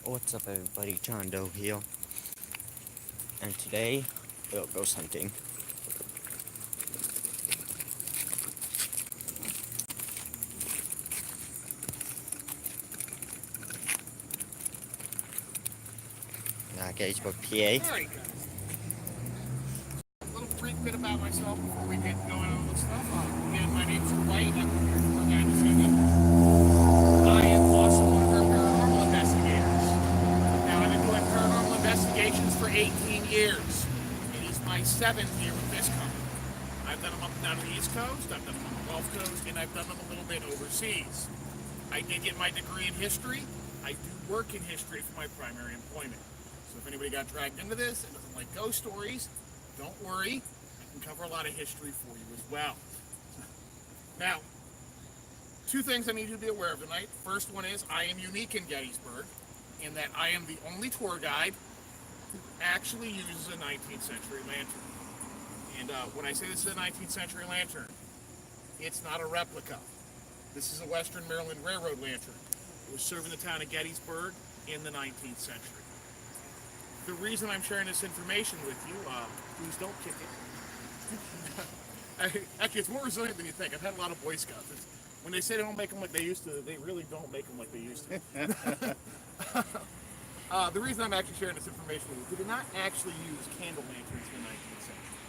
What's up, everybody? John Doe here, and today we'll ghost hunting. Gettysburg, PA. Alright guys, a little brief bit about myself before we get going on with stuff. Again, my name's Dwight. I'm here for I am also one of our paranormal investigators. Now, I've been doing paranormal investigations for 18 years. It is my 7th year with this company. I've done them up and down the East Coast, I've done them on the Gulf Coast, and I've done them a little bit overseas. I did get my degree in history. I do work in history for my primary employment. So if anybody got dragged into this and doesn't like ghost stories, don't worry. I can cover a lot of history for you as well. Now, two things I need you to be aware of tonight. First one is I am unique in Gettysburg in that I am the only tour guide who actually uses a 19th century lantern. And when I say this is a 19th century lantern, it's not a replica. This is a Western Maryland Railroad lantern. It was serving the town of Gettysburg in the 19th century. The reason I'm sharing this information with you, please don't kick it. Actually, it's more resilient than you think. I've had a lot of Boy Scouts. When they say they don't make them like they used to, they really don't make them like they used to. The reason I'm actually sharing this information with you, we did not actually use candle lanterns in the 19th century.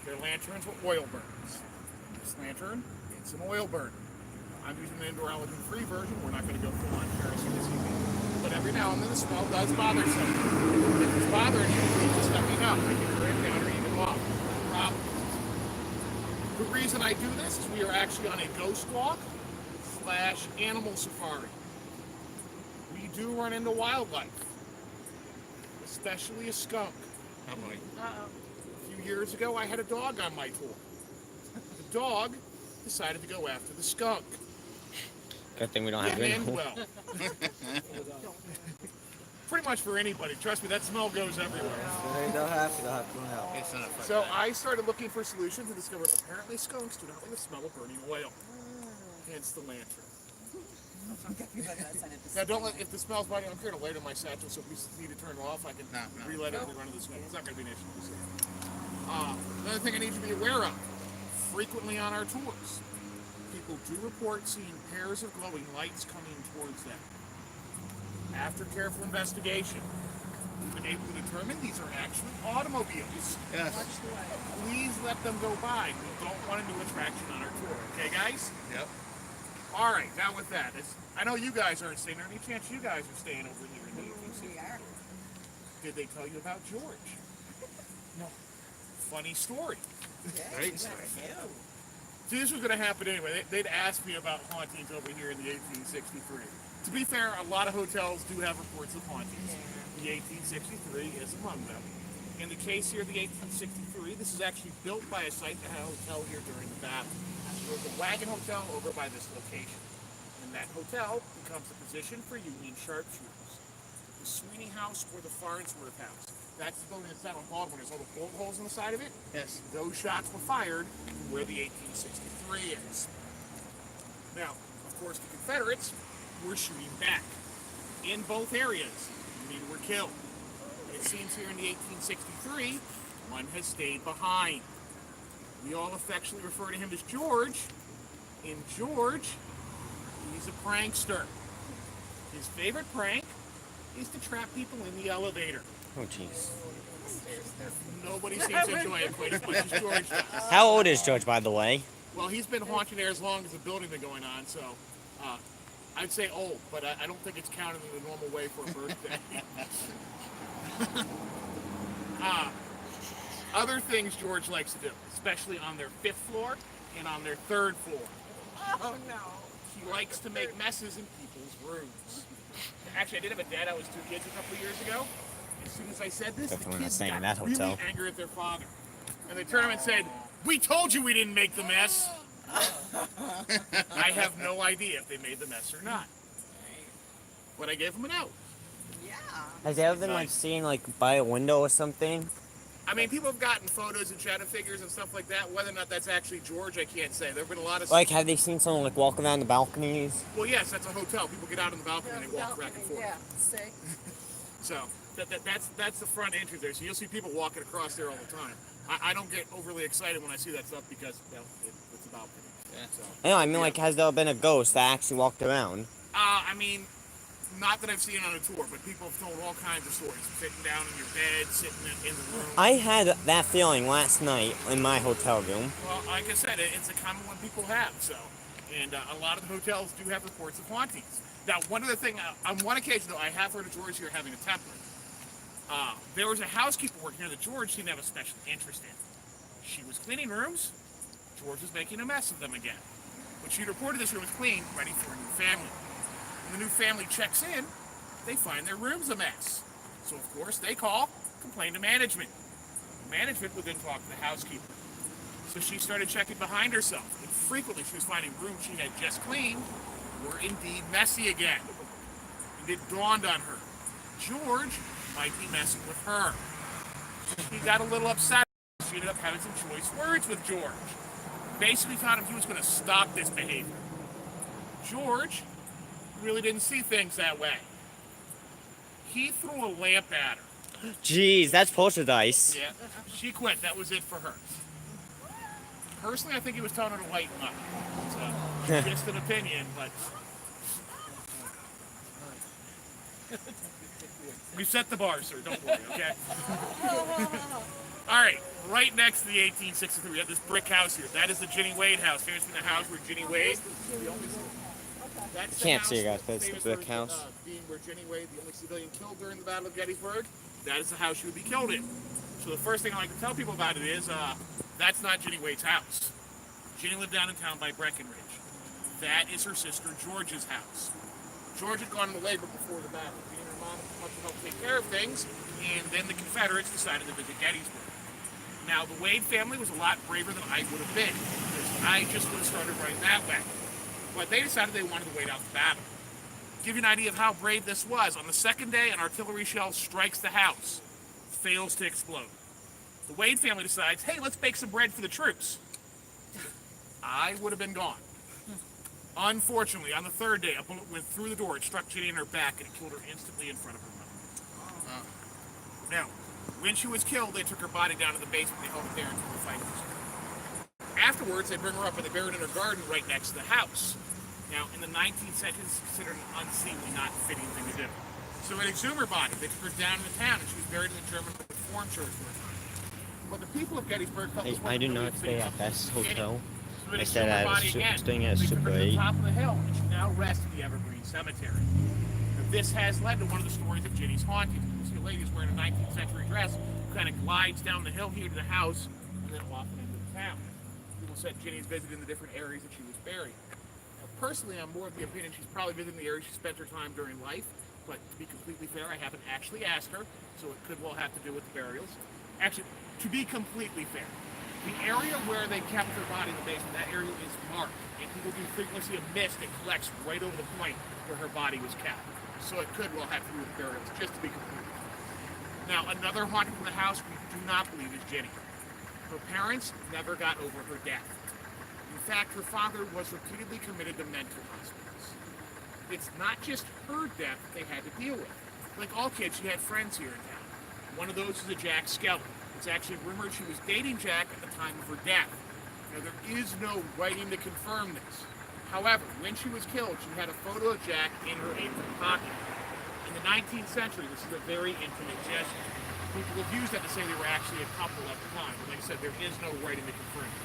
Their lanterns were oil burners. This lantern, it's an oil burner. I'm using an indoor allergen-free version. We're not going to go full on kerosene this evening. But every now and then the smell does bother someone. If it's bothering you, please just let me know. I can turn it down or even off. No problem. The reason I do this is we are actually on a ghost walk / animal safari. We do run into wildlife, especially a skunk. Oh boy. A few years ago, I had a dog on my tour. The dog decided to go after the skunk. Good thing we don't have Didn't end any. well. Pretty much for anybody. Trust me, that smell goes everywhere. It's not a fun So time. I started looking for solutions and discovered apparently skunks do not like the smell of burning oil. Hence the lantern. Now don't let, if the smell's biting, I'm here to light on my satchel, so if we need to turn it off, I can No. relight it and run to the smoke. It's not going to be an issue. Another thing I need you to be aware of, frequently on our tours, people do report seeing pairs of glowing lights coming towards them. After careful investigation, we've been able to determine these are actually automobiles. Yes. Please let them go by. We don't want a new attraction on our tour. Okay, guys? Yep. All right, now with that, I know you guys aren't staying there. Any chance you guys are staying over here in the 1860s? Did they tell you about George? No. Funny story. Right. See, this was going to happen anyway. They'd asked me about hauntings over here in the 1863. To be fair, a lot of hotels do have reports of hauntings. The 1863 is among them. In the case here, the 1863, this is actually built by a site that had a hotel here during the battle. There was a wagon hotel over by this location. And that hotel becomes a position for Union sharpshooters. The Sweeney House or the Farnsworth House. That's the building that's down on Baldwin. There's all the bullet holes on the side of it. Yes. Those shots were fired where the 1863 is. Now, of course, the Confederates were shooting back in both areas. Many were killed. And it seems here in the 1863, one has stayed behind. We all affectionately refer to him as George. And George, he's a prankster. His favorite prank is to trap people in the elevator. Oh, jeez. Nobody seems to enjoy it quite as much as George does. How old is George, by the way? Well, he's been haunting there as long as the building's been going on, so I'd say old, but I don't think it's counted in the normal way for a birthday. Other things George likes to do, especially on their 5th floor and on their 3rd floor. Oh no. He likes to make messes in people's rooms. Actually, I did have a dad. I was 2 kids a couple years ago. As soon as I said this, Definitely the not kids staying got in that really hotel. angry at their father. And they turned him and said, "We told you we didn't make the mess." I have no idea if they made the mess or not. But I gave him an out. Yeah. Has he ever been, like, seen, like, by a window or something? I mean, people have gotten photos and shadow figures and stuff like that. Whether or not that's actually George, I can't say. There have been a lot of... Like, have they seen someone, like, walk around the balconies? Well, yes, that's a hotel. People get out on the balcony and they walk back and forth. Yeah, see? So that's the front entrance there. So you'll see people walking across there all the time. I don't get overly excited when I see that stuff because, well, it's a balcony. Yeah. So, No, I mean, like, has there been a ghost that actually walked around? I mean, not that I've seen on a tour, but people have told all kinds of stories. Sitting down in your bed, sitting in the room. I had that feeling last night in my hotel room. Well, like I said, it's a common one people have, so. And a lot of the hotels do have reports of hauntings. Now, one other thing, on one occasion, though, I have heard of George here having a temper. There was a housekeeper working here that George seemed to have a special interest in. She was cleaning rooms. George was making a mess of them again. When she reported this room was clean, ready for a new family. When the new family checks in, they find their room's a mess. So, of course, they complain to management. Management would then talk to the housekeeper. So she started checking behind herself, and frequently she was finding rooms she had just cleaned were indeed messy again. And it dawned on her, George might be messing with her. She got a little upset. She ended up having some choice words with George. Basically told him he was going to stop this behavior. George really didn't see things that way. He threw a lamp at her. Jeez, that's poltergeist. Yeah, she quit. That was it for her. Personally, I think he was telling her to lighten up. So, just an opinion, but... We set the bar, sir. Don't worry, okay? All right, right next to the 1863, we have this brick house here. That is the Ginny Wade house. Famous for the house where Ginny Wade... That's Can't see you guys, but it's the brick for, house. Being where Ginny Wade, the only civilian killed during the Battle of Gettysburg, that is the house she would be killed in. So the first thing I like to tell people about it is, that's not Ginny Wade's house. Ginny lived down in town by Breckenridge. That is her sister George's house. George had gone into labor before the battle. She and her mom wanted to help take care of things, and then the Confederates decided to visit Gettysburg. Now, the Wade family was a lot braver than I would have been, because I just would have started right that way. But they decided they wanted to wait out the battle. To give you an idea of how brave this was, on the second day, an artillery shell strikes the house, fails to explode. The Wade family decides, hey, let's bake some bread for the troops. I would have been gone. Unfortunately, on the third day, a bullet went through the door. It struck Ginny in her back, and it killed her instantly in front of her mother. Now, when she was killed, they took her body down to the basement. They held it there until the fight was over. Afterwards, they bring her up and they buried her in her garden right next to the house. Now, in the 19th century, this is considered an unseemly, not fitting thing to do. So they exhumed her body. They took her down in the town, and she was buried in the German Reformed Church for a time. But the people of Gettysburg felt this I do wasn't really not a stay fitting at this hotel. So I said I was staying at They took her Super to the 8. top of the hill, and she now rests in the Evergreen Cemetery. Now, this has led to one of the stories of Ginny's haunting. You see a lady who's wearing a 19th century dress who kind of glides down the hill here to the house and then off into the town. People said Ginny's visiting the different areas that she was buried. Now, personally, I'm more of the opinion she's probably visiting the area she spent her time during life, but to be completely fair, I haven't actually asked her, so it could well have to do with the burials. Actually, to be completely fair, the area where they kept her body in the basement, that area is marked, and people do frequently see a mist that collects right over the point where her body was kept. So it could well have to do with burials, just to be completely fair. Now, another haunting from the house we do not believe is Ginny. Her parents never got over her death. In fact, her father was repeatedly committed to mental hospitals. It's not just her death they had to deal with. Like all kids, she had friends here in town. One of those is a Jack Skelly. It's actually rumored she was dating Jack at the time of her death. Now, there is no writing to confirm this. However, when she was killed, she had a photo of Jack in her apron pocket. In the 19th century, this is a very intimate gesture. People have used that to say they were actually a couple at the time. But like I said, there is no writing to confirm it.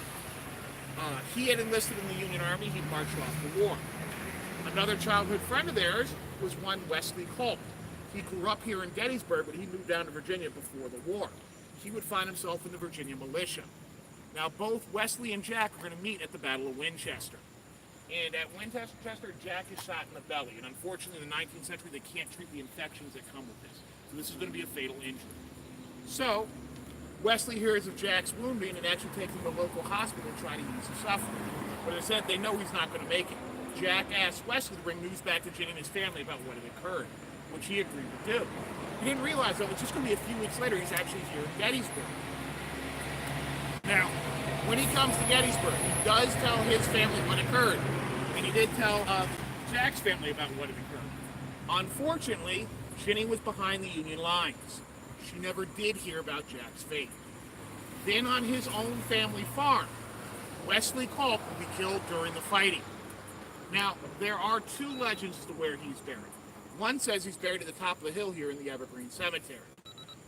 He had enlisted in the Union Army. He marched off the war. Another childhood friend of theirs was one Wesley Culp. He grew up here in Gettysburg, but he moved down to Virginia before the war. He would find himself in the Virginia militia. Now, both Wesley and Jack are going to meet at the Battle of Winchester. And at Winchester, Jack is shot in the belly. And unfortunately, in the 19th century, they can't treat the infections that come with this. So this is going to be a fatal injury. So, Wesley hears of Jack's wounding and actually takes him to a local hospital and try to ease the suffering. But as I said, they know he's not going to make it. Jack asks Wesley to bring news back to Ginny and his family about what had occurred. which he agreed to do. He didn't realize, though, it's just going to be a few weeks later, he's actually here in Gettysburg. Now, when he comes to Gettysburg, he does tell his family what occurred. And he did tell Jack's family about what had occurred. Unfortunately, Ginny was behind the Union lines. She never did hear about Jack's fate. Then on his own family farm, Wesley Culp will be killed during the fighting. Now, there are two legends as to where he's buried. One says he's buried at the top of the hill here in the Evergreen Cemetery.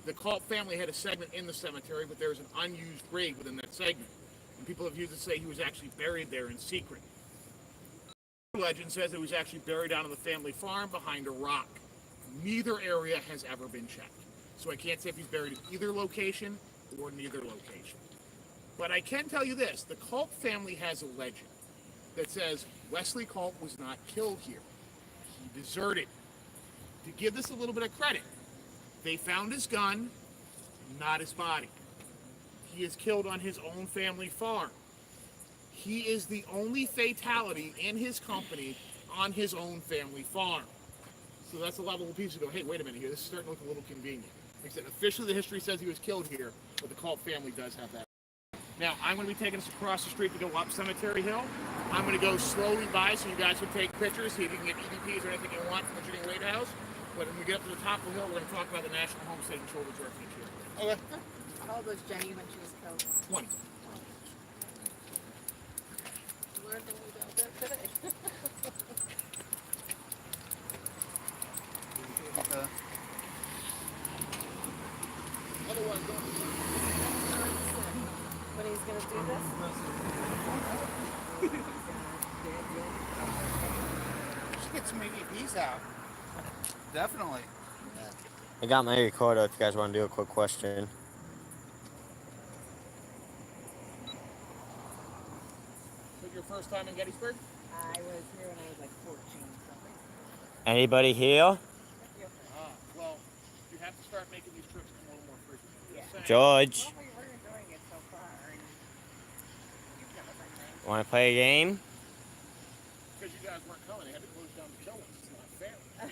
The Culp family had a segment in the cemetery, but there was an unused grave within that segment. And people have used to say he was actually buried there in secret. The legend says it was actually buried out on the family farm behind a rock. Neither area has ever been checked. So I can't say if he's buried at either location or neither location. But I can tell you this, the Culp family has a legend that says Wesley Culp was not killed here. He deserted. To give this a little bit of credit, they found his gun, not his body. He is killed on his own family farm. He is the only fatality in his company on his own family farm. So that's a lot of little pieces to go, hey, wait a minute here, this is starting to look a little convenient. Like I said, officially the history says he was killed here, but the Culp family does have that. Now, I'm going to be taking us across the street to go up Cemetery Hill. I'm going to go slowly by so you guys can take pictures, see if you can get EVPs or anything you want from the Ginny Wade House. But when we get up to the top of the hill, we're going to talk about the National Homestead and Children's Orphanage here. Okay. How old was Jenny when she was killed? 20. Learned a little about that today. Otherwise, don't. When he's going to do this? Should get some EVPs out. Definitely. I got my recorder if you guys want to do a quick question. Was it your first time in Gettysburg? I was here when I was like 14 something. Anybody here? Well, you have to start making these trips come a little more frequently. Yeah. George, Well, we were enjoying it so far. And you've done everything. want to play a game? Because you guys weren't coming, they had to close down the show. It's not fair.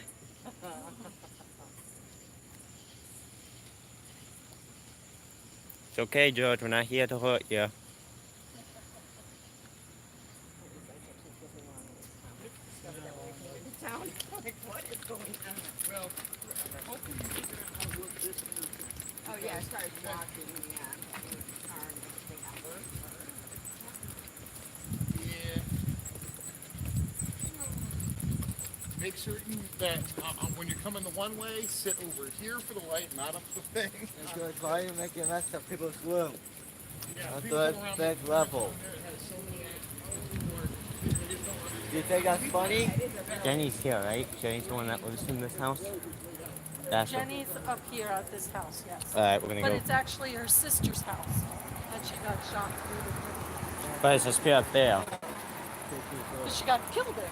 It's okay, George. We're not here to hurt you. Town. Like, what is going on? Well, hopefully you figure out how to work this year. Oh, yeah, I started walking. Yeah. In the car and everything. Yeah. Make certain that when you're coming the one way, sit over here for the light, not up the thing. Because why are you making mess up people's room? Yeah, That's people the go around big the- level. there has so many accidents. Oh, Lord. They just don't understand. Do you think that's funny? Jenny's here, right? Jenny's the one that lives in this house? That's her. Jenny's up here at this house, yes. Alright, we're gonna But go. it's actually her sister's house, and she got shot through the roof. But it's just here up there. But she got killed there.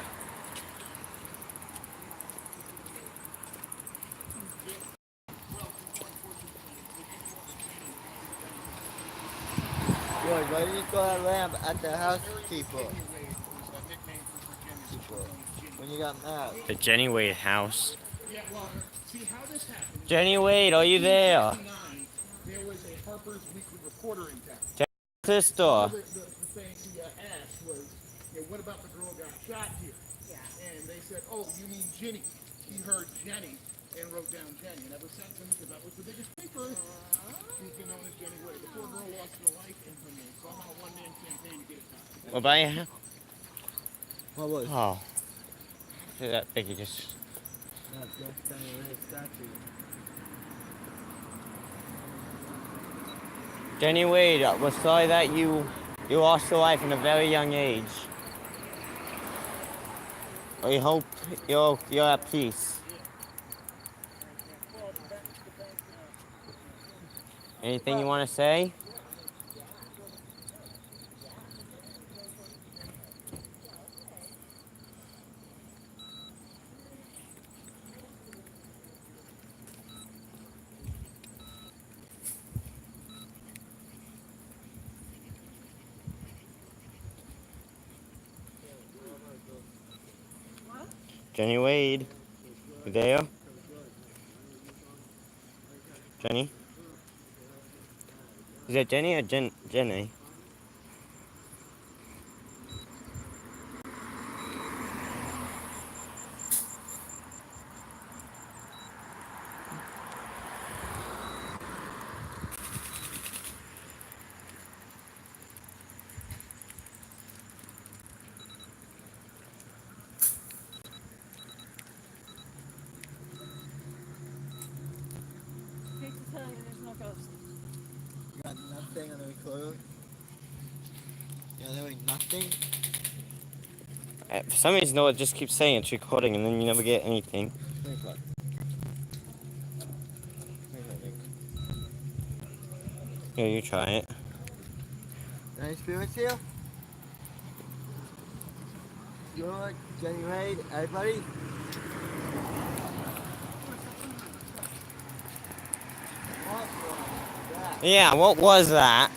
George, why did you call that lamp at the housekeeper Wade was a nickname for Virginia's when you got mad? The Jenny Wade house. Yeah, well, see how this happened. Jenny Wade, are you there? In 1959, there was a Harper's Weekly reporter in town. Sister. The thing he asked was, what about the girl got shot here? Yeah. And they said, oh, you mean Ginny. He heard Jenny and wrote down Jenny. And ever since then, because that was the biggest paper, she's been known as Jenny Wade. The poor girl lost her life in her name. Somehow one man campaign to get it done. What about you? What was Oh. See that Vicky just. that? That's Johnny Wade's statue. Jenny Wade, we're sorry that you lost your life in a very young age. We hope you're at peace. Anything you want to say? Jenny Wade, you there? Jenny? Is it Jenny or Jenny? Hate to tell you, there's no ghost. Got nothing on the recorder. Yeah, there was nothing. For some reason, though, it just keeps saying it's recording, and then you never get anything. Think what? Here, you try it. Any experience here? George, Jenny Raid, everybody? What was that? Yeah, what was that?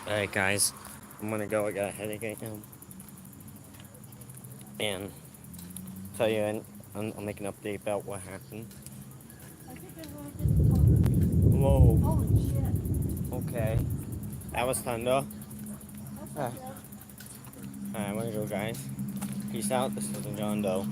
Alright, guys. I'm gonna go. I got a headache right now. And tell you, I'll make an update about what happened. I think they're going to get the Whoa. Holy shit. Okay. That was thunder. That's not good. Alright, I'm gonna go, guys. Peace out. This is John Doe.